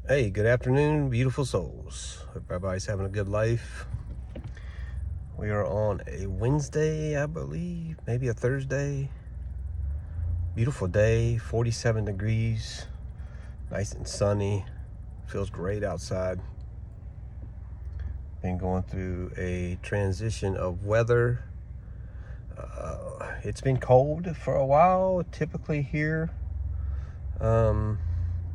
Hey, good afternoon, beautiful souls. Hope everybody's having a good life. We are on a Wednesday, I believe, maybe a Thursday. Beautiful day, 47 degrees, nice and sunny. Feels great outside. Been going through a transition of weather. It's been cold for a while, typically here.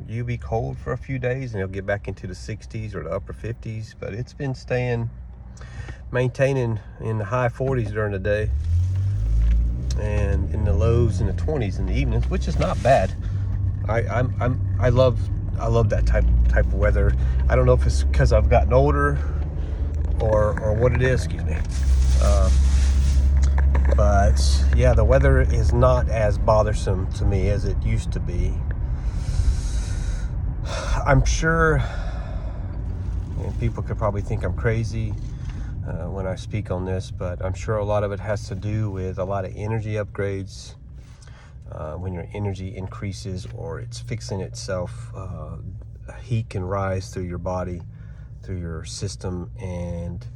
You be cold for a few days and it'll get back into the 60s or the upper 50s, but it's been maintaining in the high 40s during the day and in the lows in the 20s in the evenings, which is not bad. I love that type of weather. I don't know if it's because I've gotten older or what it is, excuse me. But yeah, the weather is not as bothersome to me as it used to be. I'm sure, and people could probably think I'm crazy when I speak on this, but I'm sure a lot of it has to do with a lot of energy upgrades. When your energy increases or it's fixing itself, heat can rise through your body, through your system, and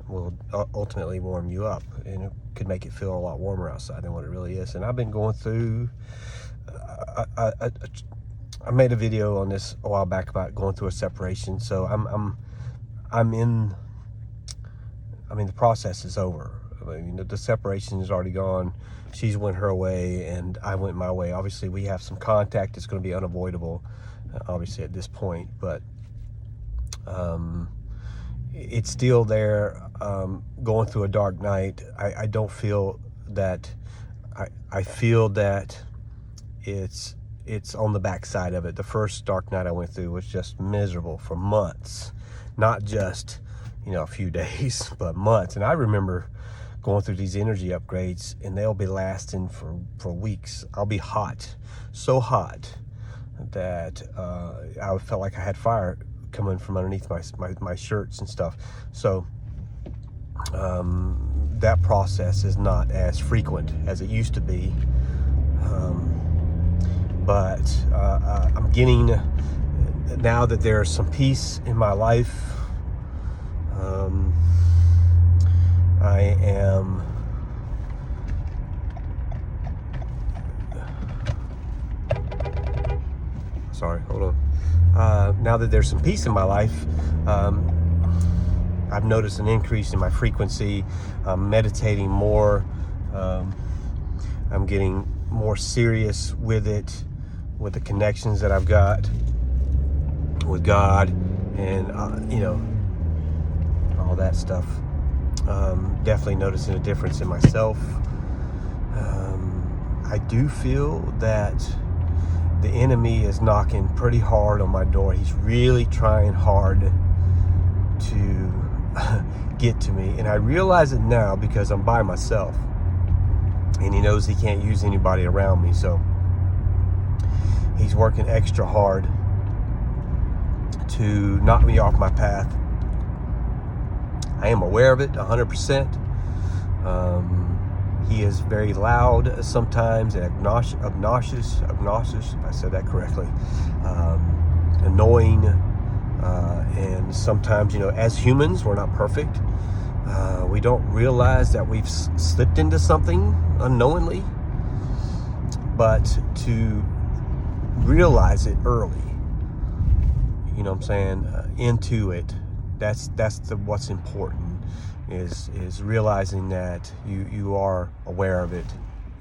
will ultimately warm you up. And it could make it feel a lot warmer outside than what it really is. And I've been going through I made a video on this a while back about going through a separation. So the process is over. I mean, the separation is already gone. She's went her way and I went my way. Obviously we have some contact. It's going to be unavoidable, obviously at this point, but it's still there. Going through a dark night. I don't feel that, I feel that it's on the backside of it. The first dark night I went through was just miserable for months, not just, a few days, but months. And I remember going through these energy upgrades and they'll be lasting for weeks. I'll be hot, so hot that I felt like I had fire coming from underneath my shirts and stuff. So that process is not as frequent as it used to be. But I'm getting, now that there's some peace in my life, I am sorry, hold on. Now that there's some peace in my life, I've noticed an increase in my frequency. I'm meditating more. I'm getting more serious with it, with the connections that I've got with God and all that stuff. Definitely noticing a difference in myself. I do feel that the enemy is knocking pretty hard on my door. He's really trying hard to get to me, and I realize it now because I'm by myself and he knows he can't use anybody around me, so he's working extra hard to knock me off my path. I am aware of it 100%. He is very loud sometimes and obnoxious, if I said that correctly, annoying, and sometimes, as humans, we're not perfect. We don't realize that we've slipped into something unknowingly, but to realize it early, into it, that's what's important, is realizing that you are aware of it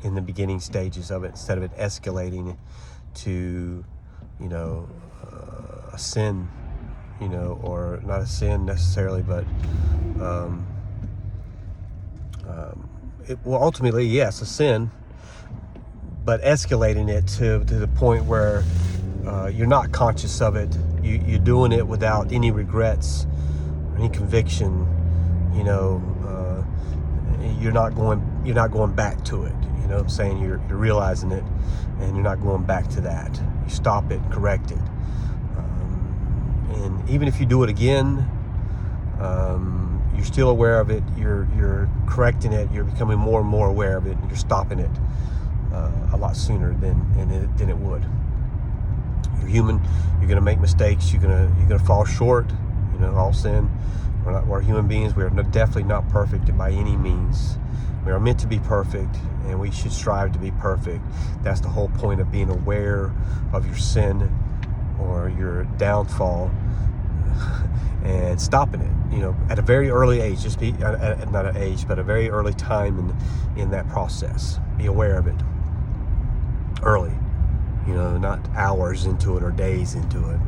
in the beginning stages of it, instead of it escalating to a sin, or not a sin necessarily, but ultimately, yes, a sin, but escalating it to the point where you're not conscious of it. You're doing it without any regrets or any conviction. You're not going back to it. You're realizing it, and you're not going back to that. You stop it, correct it, and even if you do it again, you're still aware of it. You're correcting it. You're becoming more and more aware of it, and you're stopping it a lot sooner than it would. You're human. You're going to make mistakes. You're going to fall short. All sin. We're human beings. We are definitely not perfect by any means. We are meant to be perfect, and we should strive to be perfect. That's the whole point of being aware of your sin or your downfall and stopping it. At a very early age. Just be not an age, but a very early time in that process. Be aware of it early. Not hours into it or days into it,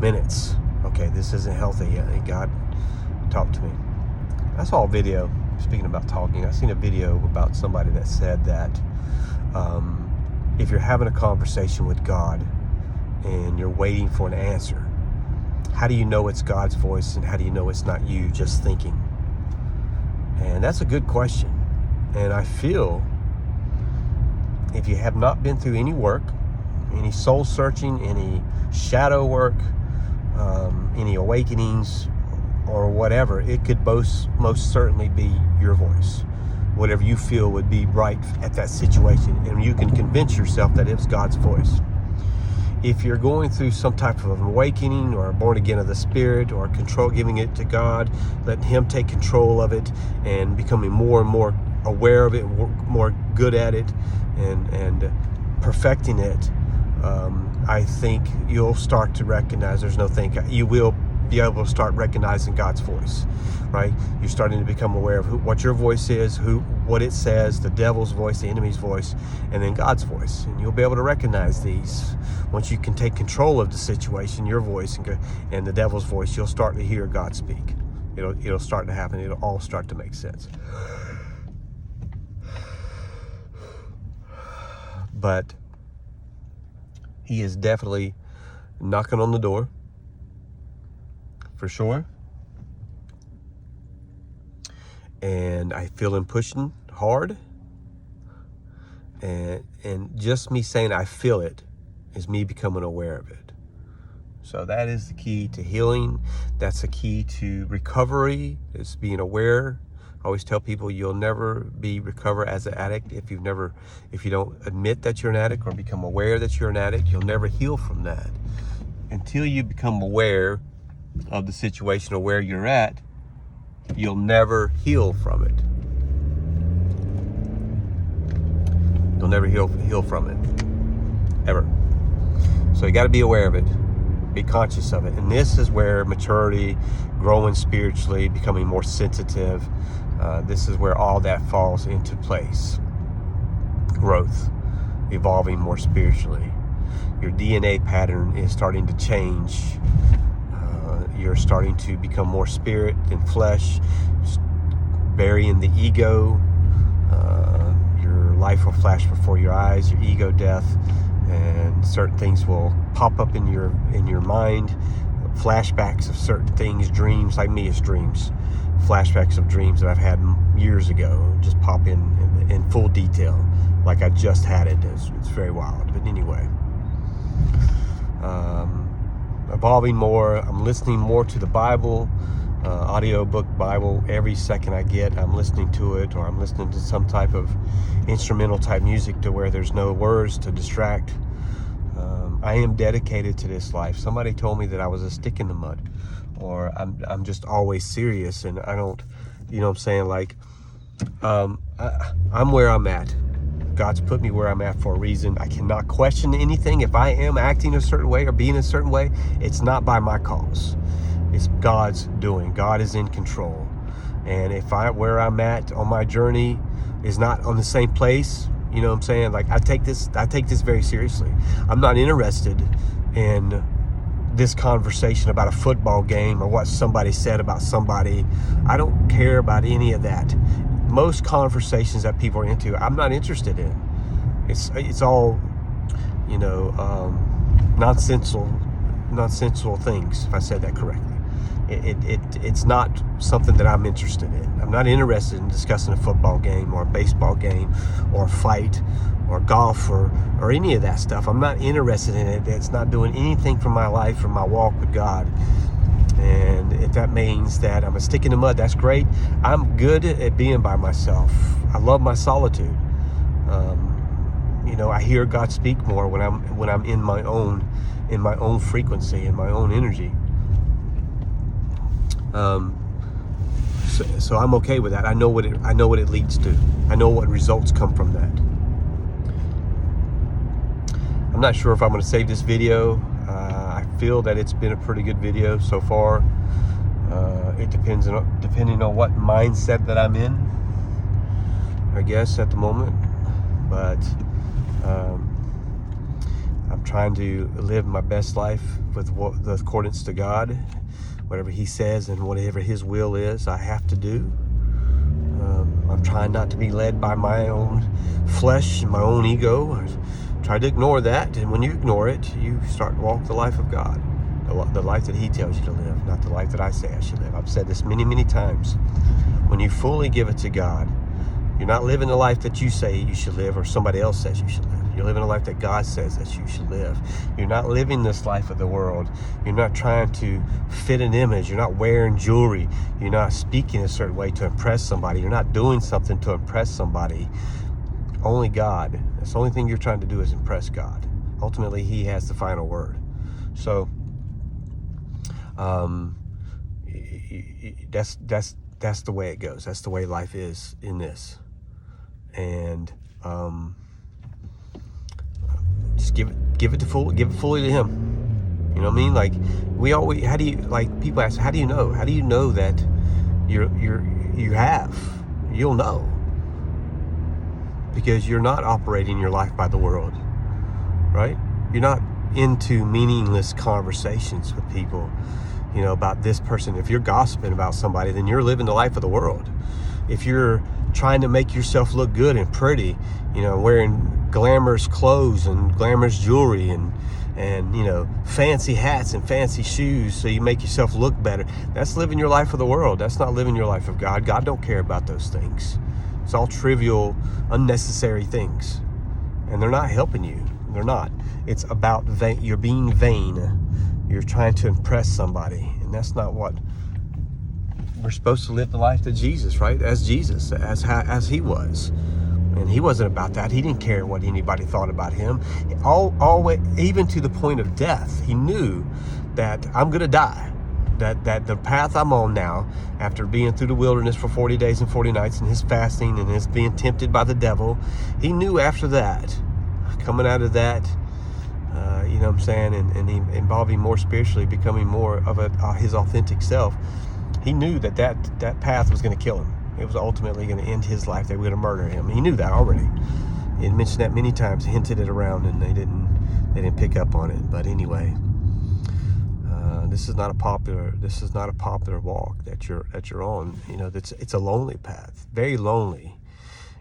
minutes. Okay, this isn't healthy. God, talk to me. I saw a video, speaking about talking, I seen a video about somebody that said that if you're having a conversation with God and you're waiting for an answer, how do you know it's God's voice, and how do you know it's not you just thinking? And that's a good question. And I feel if you have not been through any work, any soul searching, any shadow work, any awakenings or whatever, it could most certainly be your voice. Whatever you feel would be right at that situation, and you can convince yourself that it's God's voice. If you're going through some type of awakening or born again of the Spirit, or giving it to God, letting Him take control of it and becoming more and more aware of it, more good at it, and perfecting it, I think you'll start to recognize, you will be able to start recognizing God's voice, right? You're starting to become aware of what your voice is, what it says, the devil's voice, the enemy's voice, and then God's voice. And you'll be able to recognize these. Once you can take control of the situation, your voice and the devil's voice, you'll start to hear God speak. It'll start to happen. It'll all start to make sense. But He is definitely knocking on the door, for sure. And I feel Him pushing hard. And just me saying I feel it is me becoming aware of it. So that is the key to healing. That's the key to recovery, is being aware. I always tell people you'll never recover as an addict if you don't admit that you're an addict or become aware that you're an addict. You'll never heal from that. Until you become aware of the situation or where you're at, you'll never heal from it. You'll never heal from it, ever. So you got to be aware of it. Be conscious of it. And this is where maturity, growing spiritually, becoming more sensitive, this is where all that falls into place. Growth, evolving more spiritually. Your DNA pattern is starting to change. You're starting to become more spirit than flesh, burying the ego. Your life will flash before your eyes, your ego death, and certain things will pop up in your mind. Flashbacks of certain things, dreams. Like me, it's dreams. Flashbacks of dreams that I've had years ago just pop in full detail, like I just had it. It's very wild. But anyway, evolving more. I'm listening more to the Bible, audiobook Bible. Every second I get, I'm listening to it, or I'm listening to some type of instrumental type music to where there's no words to distract. I am dedicated to this life. Somebody told me that I was a stick in the mud, or I'm just always serious, and I don't, what I'm saying? Like, I'm where I'm at. God's put me where I'm at for a reason. I cannot question anything. If I am acting a certain way or being a certain way, it's not by my cause. It's God's doing. God is in control. And if where I'm at on my journey is not on the same place, you know what I'm saying? Like, I take this very seriously. I'm not interested in this conversation about a football game or what somebody said about somebody. I don't care about any of that. Most conversations that people are into, I'm not interested in. It's all, nonsensical things, if I said that correctly. It's not something that I'm interested in. I'm not interested in discussing a football game or a baseball game or a fight or golf or any of that stuff. I'm not interested in it. It's not doing anything for my life or my walk with God. And if that means that I'm a stick in the mud, that's great. I'm good at being by myself. I love my solitude. I hear God speak more when I'm in my own in my own frequency, in my own energy. So I'm okay with that. I know what it leads to. I know what results come from that. I'm not sure if I'm going to save this video. I feel that it's been a pretty good video so far. It depending on what mindset that I'm in, I guess, at the moment. But I'm trying to live my best life with the accordance to God. Whatever He says and whatever His will is, I have to do. I'm trying not to be led by my own flesh and my own ego. I try to ignore that, and when you ignore it, you start to walk the life of God, the life that He tells you to live, not the life that I say I should live. I've said this many, many times. When you fully give it to God, you're not living the life that you say you should live or somebody else says you should live. You're living a life that God says that you should live. You're not living this life of the world. You're not trying to fit an image. You're not wearing jewelry. You're not speaking a certain way to impress somebody. You're not doing something to impress somebody. Only God. That's the only thing you're trying to do is impress God. Ultimately, He has the final word. So, that's the way it goes. That's the way life is in this. And just give it fully to Him. You know what I mean? Like people ask, how do you know? How do you know that you'll know? Because you're not operating your life by the world, right? You're not into meaningless conversations with people, about this person. If you're gossiping about somebody, then you're living the life of the world. If you're trying to make yourself look good and pretty, wearing glamorous clothes and glamorous jewelry and fancy hats and fancy shoes so you make yourself look better, that's living your life of the world. That's not living your life of God. God don't care about those things. It's all trivial, unnecessary things, and they're not helping you. They're not. It's about you're being vain. You're trying to impress somebody, and that's not what we're supposed to live the life that Jesus, right? As Jesus, as He was. And He wasn't about that. He didn't care what anybody thought about Him. Always, even to the point of death, He knew that I'm going to die. That the path I'm on now, after being through the wilderness for 40 days and 40 nights and His fasting and His being tempted by the devil, He knew after that, coming out of that, you know what I'm saying, and involving more spiritually, becoming more of His authentic self, He knew that path was going to kill Him. It was ultimately going to end His life. They were going to murder Him. He knew that already. He had mentioned that many times, hinted it around, and they didn't pick up on it. But anyway, this is not a popular walk that you're on. It's a lonely path, very lonely.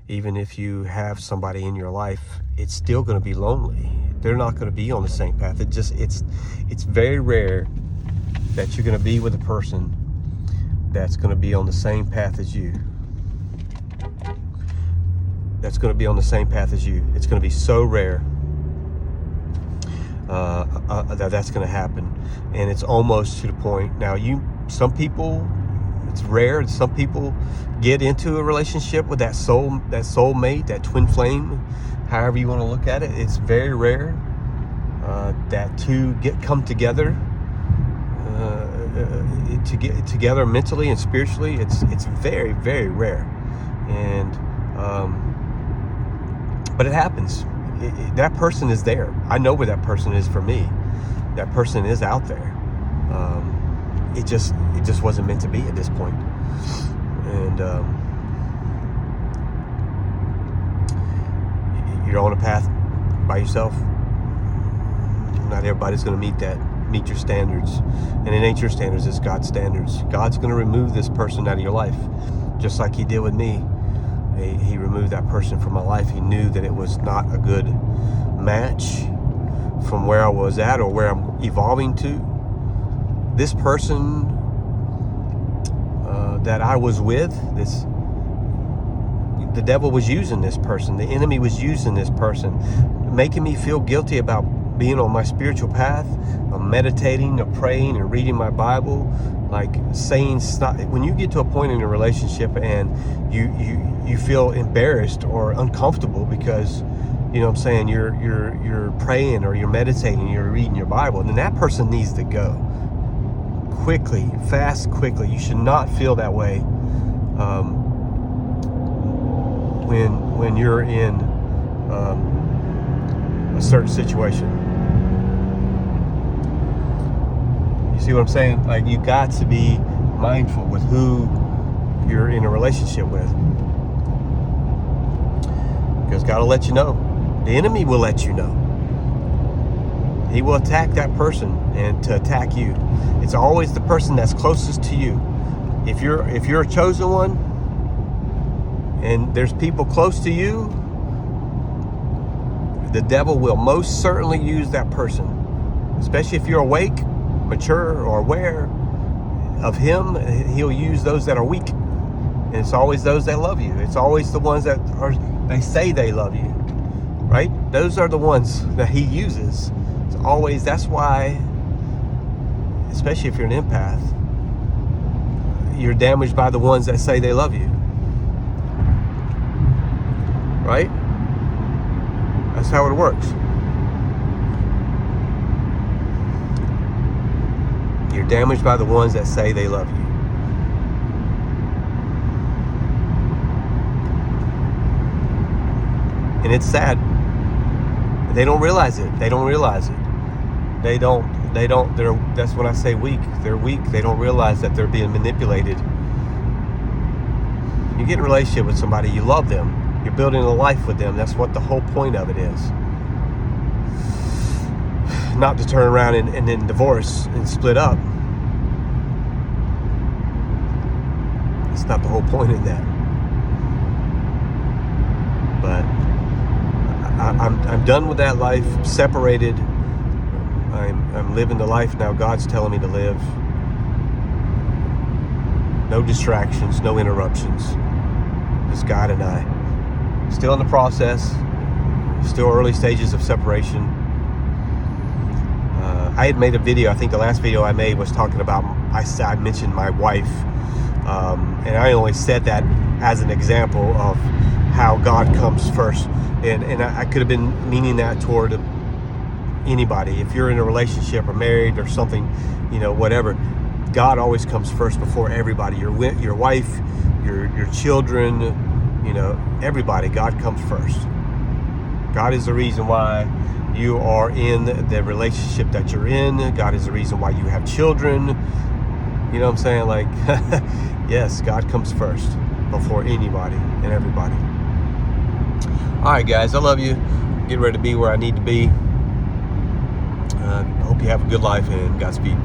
Even if you have somebody in your life, it's still going to be lonely. They're not going to be on the same path. It's very rare that you're going to be with a person that's going to be on the same path as you. That's going to be on the same path as you. It's going to be so rare that's going to happen, and it's almost to the point. Now, some people, it's rare. Some people get into a relationship with that soulmate, that twin flame, however you want to look at it. It's very rare that two come together. To get together mentally and spiritually, it's very, very rare, and but it happens. That person is there. I know where that person is for me. That person is out there. It just wasn't meant to be at this point. And you're on a path by yourself. Not everybody's going to meet your standards, and it ain't your standards, it's God's standards. God's going to remove this person out of your life, just like He did with me. He removed that person from my life. He knew that it was not a good match from where I was at or where I'm evolving to. This person that I was with, the devil was using this person. The enemy was using this person, making me feel guilty about being on my spiritual path, of meditating, of praying, and reading my Bible, like saying stop. When you get to a point in a relationship and you feel embarrassed or uncomfortable because you know what I'm saying, you're praying or you're meditating, you're reading your Bible, and then that person needs to go quickly, quickly. You should not feel that way when you're in a certain situation. You see what I'm saying? Like, you got to be mindful with who you're in a relationship with, because God will let you know. The enemy will let you know. He will attack that person and to attack you. It's always the person that's closest to you. If you're a chosen one and there's people close to you, the devil will most certainly use that person, especially if you're awake, mature, or aware of him. He'll use those that are weak, and it's always those that love you. It's always the ones that they say they love you, right? Those are the ones that he uses. It's always, that's why, especially if you're an empath, you're damaged by the ones that say they love you, right? That's how it works. You're damaged by the ones that say they love you. And it's sad. They don't realize it. They don't realize it. That's when I say weak. They're weak. They don't realize that they're being manipulated. You get in a relationship with somebody, you love them. You're building a life with them. That's what the whole point of it is. Not to turn around and then divorce and split up. It's not the whole point of that. But I'm done with that life, separated. I'm living the life now God's telling me to live. No distractions, no interruptions. Just God and I. Still in the process. Still early stages of separation. I had made a video. I think the last video I made was talking about, I mentioned my wife. And I only said that as an example of how God comes first. And I could have been meaning that toward anybody. If you're in a relationship or married or something, whatever, God always comes first before everybody. Your wife, your children, everybody. God comes first. God is the reason why you are in the relationship that you're in. God is the reason why you have children. You know what I'm saying? Like, yes, God comes first before anybody and everybody. All right, guys, I love you. Get ready to be where I need to be. Hope you have a good life, and Godspeed.